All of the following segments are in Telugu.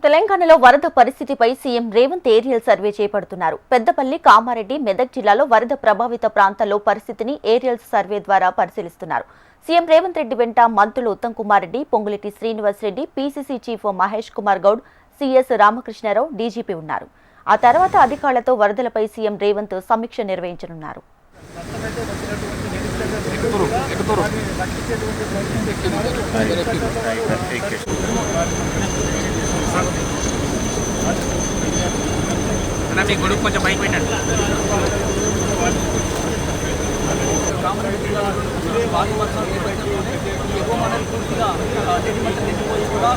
తెలంగాణలో వరద పరిస్థితిపై సీఎం రేవంత్ ఏరియల్ సర్వే చేపడుతున్నారు. పెద్దపల్లి, కామారెడ్డి, మెదక్ జిల్లాలో వరద ప్రభావిత ప్రాంతాల్లో పరిస్థితిని ఏరియల్ సర్వే ద్వారా పరిశీలిస్తున్నారు. సీఎం రేవంత్ రెడ్డి వెంట మంత్రులు Uttam Kumar Reddy, Ponguleti Srinivas Reddy, PCC chief Mahesh Kumar Goud, CS Ramakrishna Rao, DGP ఉన్నారు. ఆ తర్వాత అధికారులతో వరదలపై సీఎం రేవంత్ సమీక్ష నిర్వహించనున్నారు. మీ గొడుగు కొంచెం పైకి పెట్టండి. భారీ వర్షాలు ఏర్పడటంతోనే ఎగువ మండలి పూర్తిగా నెట్టిమట్ట నెట్టిపోయి కూడా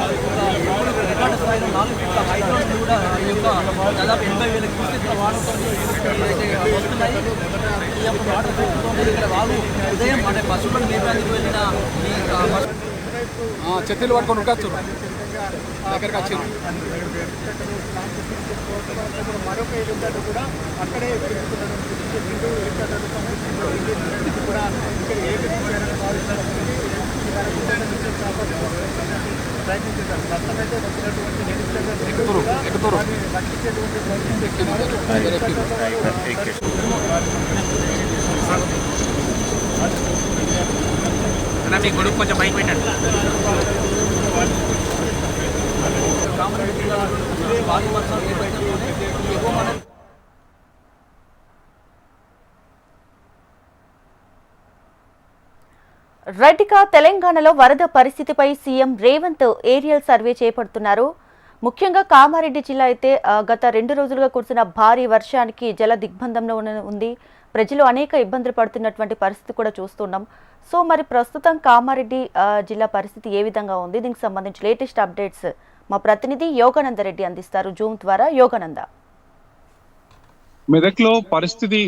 రికార్డు స్థాయిలో 4 ఫీట్ల హైట్లో కూడా ఈ యొక్క దాదాపు 80,000 క్యూసెక్ల వాటర్తో వస్తున్నాయి. ఈ యొక్క వాటర్ ఫ్యాక్టరీతో ఇక్కడ వాగు ఉదయం అంటే పశువులను మేపేందుకు వెళ్ళిన ఈ చెత్తలు పట్టుకొని ఉడకచ్చు దగ్గరకు వచ్చి మరొక ఎలుగడ్డ కూడా అక్కడే పెరుగుతుండడం రెండు ఎలుగడ్డలు కూడా ఇక్కడ ఏ విధంగా ప్రయత్నించారు. ప్రస్తుతమైతే వచ్చినటువంటి రక్షించేటువంటి మీ గొడుగు కొంచెం పైకి పెట్టండి. కామారెడ్డి జిల్లాలో భారీ వర్షాలు ఏర్పడటంతోనే ఎగువ మండలి రెడ్డిగా తెలంగాణలో వరద పరిస్థితిపై సీఎం రేవంత్ ఏరియల్ సర్వే చేపడుతున్నారు. ముఖ్యంగా కామారెడ్డి జిల్లా అయితే గత 2 రోజులుగా కురిసిన భారీ వర్షానికి జల దిగ్బంధంలో ఉంది. ప్రజలు అనేక ఇబ్బందులు పడుతున్నటువంటి పరిస్థితి కూడా చూస్తున్నాం. సో మరి ప్రస్తుతం కామారెడ్డి జిల్లా పరిస్థితి ఏ విధంగా ఉంది? దీనికి సంబంధించి లేటెస్ట్ అప్డేట్స్ మా ప్రతినిధి యోగానంద రెడ్డి అందిస్తారు జూమ్ ద్వారా. యోగానంద, మెదక్లో పరిస్థితి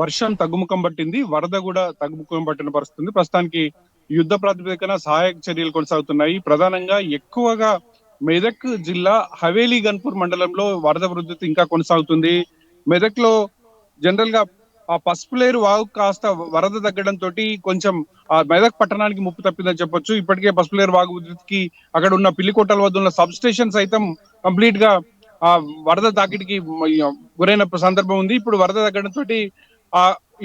వర్షం తగ్గుముఖం పట్టింది, వరద కూడా తగ్గుముఖం పట్టిన పరిస్థితి. ప్రస్తుతానికి యుద్ధ ప్రాతిపదికన సహాయక చర్యలు కొనసాగుతున్నాయి. ప్రధానంగా ఎక్కువగా మెదక్ జిల్లా హవేలీ గన్పూర్ మండలంలో వరద ఉధృతి ఇంకా కొనసాగుతుంది. మెదక్ లో జనరల్ గా ఆ పసుపులేరు వాగు కాస్త వరద తగ్గడంతో కొంచెం ఆ మెదక్ పట్టణానికి ముప్పు తప్పిందని చెప్పొచ్చు. ఇప్పటికే పసుపులేరు వాగు ఉధృతికి అక్కడ ఉన్న పిల్లికోటల వద్ద ఉన్న సబ్ స్టేషన్ సైతం కంప్లీట్ గా ఆ వరద తాకిడికి గురైన సందర్భం ఉంది. ఇప్పుడు వరద తగ్గడంతో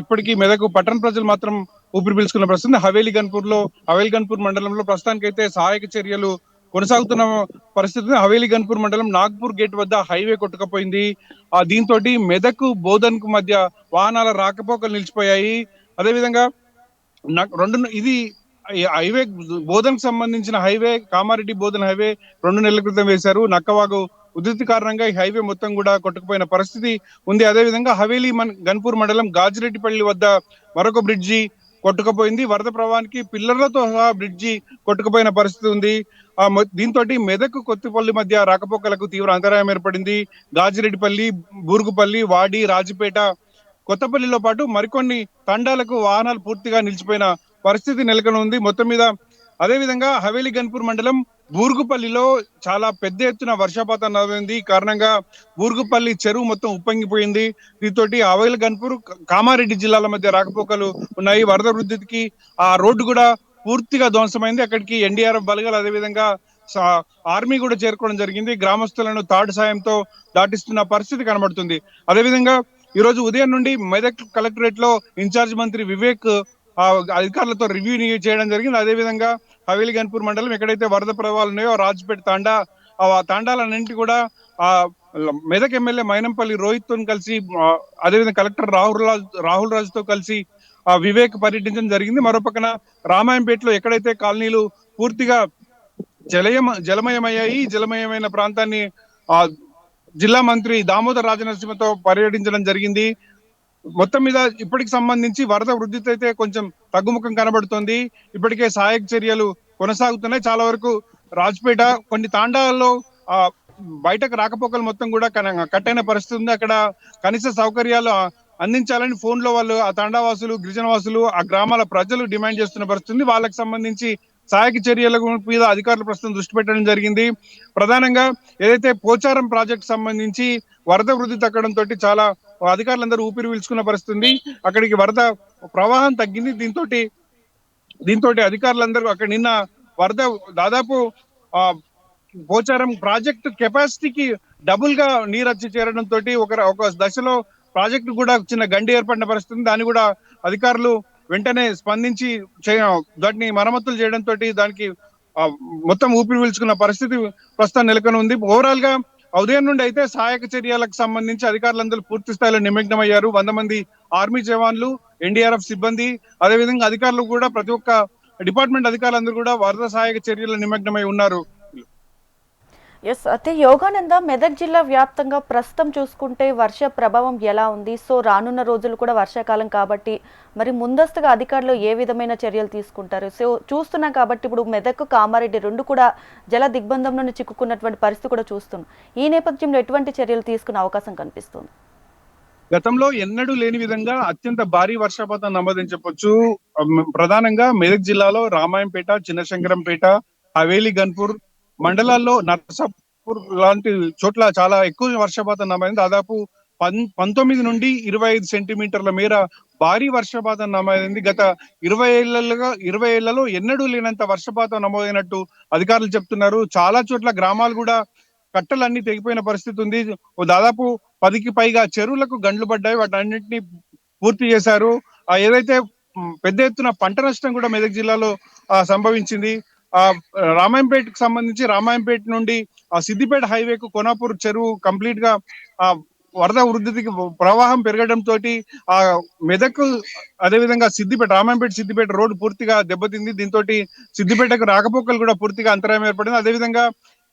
ఇప్పటికీ మెదక్ పట్టణ ప్రజలు మాత్రం ఊపిరి పీల్చుకున్న పరిస్థితి. హవేలీ గన్పూర్ మండలంలో ప్రస్తుతానికైతే సహాయక చర్యలు కొనసాగుతున్న పరిస్థితి. హవేలీ గన్పూర్ మండలం నాగ్పూర్ గేట్ వద్ద హైవే కొట్టుకుపోయింది. దీంతో మెదక్ బోధన్ కు మధ్య వాహనాల రాకపోకలు నిలిచిపోయాయి. అదేవిధంగా ఇది హైవే బోధన్ కు సంబంధించిన హైవే, కామారెడ్డి బోధన్ హైవే 2 నెలల క్రితం వేశారు. నక్కవాగు ఉధృతి కారణంగా ఈ హైవే మొత్తం కూడా కొట్టుకుపోయిన పరిస్థితి ఉంది. అదేవిధంగా హవేలీ గన్పూర్ మండలం గాజిరెడ్డిపల్లి వద్ద మరొక బ్రిడ్జి కొట్టుకుపోయింది. వరద ప్రవాహానికి పిల్లర్లతో సహా బ్రిడ్జి కొట్టుకుపోయిన పరిస్థితి ఉంది. దీంతో మెదక్ కొత్తపల్లి మధ్య రాకపోకలకు తీవ్ర అంతరాయం ఏర్పడింది. గాజిరెడ్డిపల్లి, బూరుగుపల్లి, వాడి, రాజపేట, కొత్తపల్లిలో పాటు మరికొన్ని తండాలకు వాహనాలు పూర్తిగా నిలిచిపోయిన పరిస్థితి నెలకొని ఉంది మొత్తం మీద. అదేవిధంగా హవేలీ గన్పూర్ మండలం బూరుగుపల్లిలో చాలా పెద్ద ఎత్తున వర్షపాతం నమోదైంది. కారణంగా బూరుగుపల్లి చెరువు మొత్తం ఉప్పొంగిపోయింది. దీంతో హవేలీ గన్పూర్, కామారెడ్డి జిల్లాల మధ్య రాకపోకలు ఉన్నాయి. వరద వృద్ధికి ఆ రోడ్డు కూడా పూర్తిగా ధ్వంసమైంది. అక్కడికి ఎన్డీఆర్ఎఫ్ బలగాలు, అదేవిధంగా ఆర్మీ కూడా చేరుకోవడం జరిగింది. గ్రామస్తులను తాడు సాయంతో దాటిస్తున్న పరిస్థితి కనబడుతుంది. అదేవిధంగా ఈ రోజు ఉదయం నుండి మెదక్ కలెక్టరేట్ లో ఇన్ఛార్జ్ మంత్రి వివేక్ అధికారులతో రివ్యూ చేయడం జరిగింది. అదేవిధంగా హవేలీ గన్పూర్ మండలం ఎక్కడైతే వరద ప్రవాహాలు ఉన్నాయో రాజ్పేట తాండా, ఆ తాండాలన్నింటి కూడా మెదక్ ఎమ్మెల్యే మైనంపల్లి రోహిత్ తో కలిసి, అదేవిధంగా కలెక్టర్ రాహుల్ రాజుతో కలిసి వివేక్ పర్యటించడం జరిగింది. మరోపక్కన రామాయంపేటలో ఎక్కడైతే కాలనీలు పూర్తిగా జలమయమయ్యాయి, జలమయమైన ప్రాంతాన్ని జిల్లా మంత్రి దామోదర్ రాజనరసింహతో పర్యటించడం జరిగింది. మొత్తం మీద ఇప్పటికి సంబంధించి వరద వృద్ధి అయితే కొంచెం తగ్గుముఖం కనబడుతోంది. ఇప్పటికే సహాయక చర్యలు కొనసాగుతున్నాయి. చాలా వరకు రాజ్పేట కొన్ని తాండాల్లో బయటకు రాకపోకలు మొత్తం కూడా కట్టైన పరిస్థితి ఉంది. అక్కడ కనీస సౌకర్యాలు అందించాలని ఫోన్లో వాళ్ళు ఆ తాండావాసులు, గిరిజనవాసులు, ఆ గ్రామాల ప్రజలు డిమాండ్ చేస్తున్న పరిస్థితి. వాళ్ళకి సంబంధించి సహాయక చర్యల మీద అధికారులు ప్రస్తుతం దృష్టి పెట్టడం జరిగింది. ప్రధానంగా ఏదైతే పోచారం ప్రాజెక్ట్ సంబంధించి వరద వృద్ధి తగ్గడంతో చాలా అధికారులందరూ ఊపిరి పీల్చుకున్న పరిస్థితి. అక్కడికి వరద ప్రవాహం తగ్గింది. దీంతో అధికారులందరూ అక్కడ నిన్న వరద దాదాపు పోచారం ప్రాజెక్ట్ కెపాసిటీకి డబుల్ గా నీరు వచ్చి చేరడం తోటి ఒక దశలో ప్రాజెక్టు కూడా చిన్న గండి ఏర్పడిన పరిస్థితి ఉంది. దాన్ని కూడా అధికారులు వెంటనే స్పందించి దాన్ని మరమ్మతులు చేయడం తోటి దానికి మొత్తం ఊపిరి పీల్చుకున్న పరిస్థితి ప్రస్తుతం నెలకొని ఉంది. ఓవరాల్ గా ఉదయం నుండి అయితే సహాయక చర్యలకు సంబంధించి అధికారులందరూ పూర్తి స్థాయిలో నిమగ్నమయ్యారు. 100 మంది ఆర్మీ జవాన్లు, ఎన్డీఆర్ఎఫ్ సిబ్బంది, అదేవిధంగా అధికారులు కూడా ప్రతి ఒక్క డిపార్ట్మెంట్ అధికారులందరూ కూడా వరద సహాయక చర్యలు నిమగ్నమై ఉన్నారు. ఎస్, అయితే యోగానంద, మెదక్ జిల్లా వ్యాప్తంగా ప్రస్తుతం చూసుకుంటే వర్ష ప్రభావం ఎలా ఉంది? సో రానున్న రోజులు కూడా వర్షాకాలం కాబట్టి మరి ముందస్తుగా అధికారులు ఏ విధమైన చర్యలు తీసుకుంటారు? సో చూస్తున్నాం కాబట్టి ఇప్పుడు మెదక్, కామారెడ్డి రెండు కూడా జల దిగ్బంధంలోనే చిక్కుకున్నటువంటి పరిస్థితి కూడా చూస్తున్నాం. ఈ నేపథ్యంలో ఎటువంటి చర్యలు తీసుకునే అవకాశం కనిపిస్తుంది? గతంలో ఎన్నడూ లేని విధంగా అత్యంత భారీ వర్షపాతం నమోదని చెప్పొచ్చు. ప్రధానంగా మెదక్ జిల్లాలో రామాయంపేట, చిన్నశంకరంపేట, హవేలి, గన్పూర్ మండలాల్లో నర్సాపూర్ లాంటి చోట్ల చాలా ఎక్కువ వర్షపాతం నమోదైంది. దాదాపు 19 నుండి 25 సెంటీమీటర్ల మేర భారీ వర్షపాతం నమోదైంది. గత 20 ఏళ్లలో ఎన్నడూ లేనంత వర్షపాతం నమోదైనట్టు అధికారులు చెప్తున్నారు. చాలా చోట్ల గ్రామాలు కూడా కట్టలన్నీ తెగిపోయిన పరిస్థితి ఉంది. దాదాపు 10కి పైగా చెరువులకు గండ్లు పడ్డాయి. వాటన్నింటినీ పూర్తి చేశారు. ఏదైతే పెద్ద ఎత్తున పంట నష్టం కూడా మెదక్ జిల్లాలో సంభవించింది. రామాయంపేటకు సంబంధించి రామాయంపేట నుండి సిద్దిపేట హైవేకు కోనాపూర్ చెరువు కంప్లీట్ గా వరద వృద్ధికి ప్రవాహం పెరగడం తోటి ఆ మెదక్ అదేవిధంగా రామాయంపేట సిద్దిపేట రోడ్డు పూర్తిగా దెబ్బతింది. దీంతో సిద్దిపేటకు రాకపోకలు కూడా పూర్తిగా అంతరాయం ఏర్పడింది. అదేవిధంగా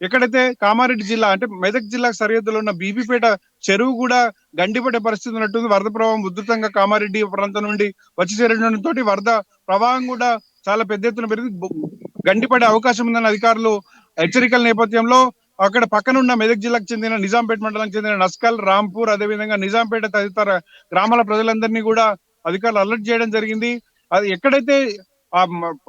ఎక్కడైతే కామారెడ్డి జిల్లా అంటే మెదక్ జిల్లా సరిహద్దులో ఉన్న బీబీపేట చెరువు కూడా గండిపడే పరిస్థితి ఉన్నట్టుంది. వరద ప్రవాహం ఉధృతంగా కామారెడ్డి ప్రాంతం నుండి వచ్చి చేరడంతో వరద ప్రవాహం కూడా చాలా పెద్ద ఎత్తున పెరిగి గండిపడే అవకాశం ఉందని అధికారులు హెచ్చరికల నేపథ్యంలో అక్కడ పక్కనున్న మెదక్ జిల్లాకు చెందిన నిజాంపేట మండలానికి చెందిన నస్కల్, రాంపూర్, అదేవిధంగా నిజాంపేట తదితర గ్రామాల ప్రజలందరినీ కూడా అధికారులు అలర్ట్ చేయడం జరిగింది. అది ఎక్కడైతే ఆ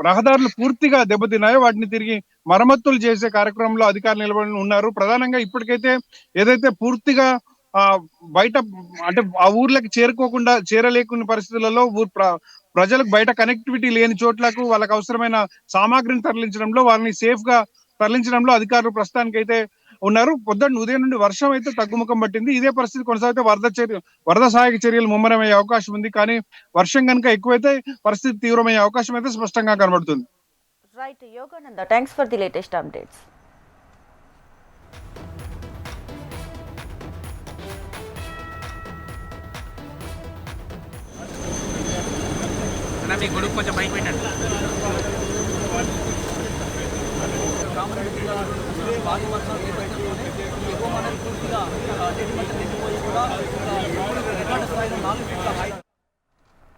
రహదారులు పూర్తిగా దెబ్బతిన్నాయో వాటిని తిరిగి మరమ్మతులు చేసే కార్యక్రమంలో అధికారులు నిలబడి ఉన్నారు. ప్రధానంగా ఇప్పటికైతే ఏదైతే పూర్తిగా బయట అంటే ఆ ఊర్లకు చేరలేకున్న పరిస్థితులలో ప్రజలకు బయట కనెక్టివిటీ లేని చోట్లకు వాళ్ళకి అవసరమైన సామాగ్రిని తరలించడంలో, వాళ్ళని సేఫ్ గా తరలించడంలో అధికారులు ప్రస్తుతానికి అయితే ఉన్నారు. ఉదయం నుండి వర్షం అయితే తగ్గుముఖం పట్టింది. ఇదే పరిస్థితి కొనసాగితే వరద సహాయక చర్యలు ముమ్మరమయ్యే అవకాశం ఉంది. కానీ వర్షం కనుక ఎక్కువైతే పరిస్థితి తీవ్రమయ్యే అవకాశం అయితే స్పష్టంగా కనబడుతుంది. Right Yogananda, thanks for the latest updates. మీ గొడుగు కొంచెం బయట పెట్టండి. కామారెడ్డి జిల్లాలో భారీ వర్షాలు నేపథ్యంలోనే ఎగువ మండలి పూర్తిగా నీటి మట్టం నిండిపోయి కూడా రికార్డు స్థాయిలో 4 ఫీట్ల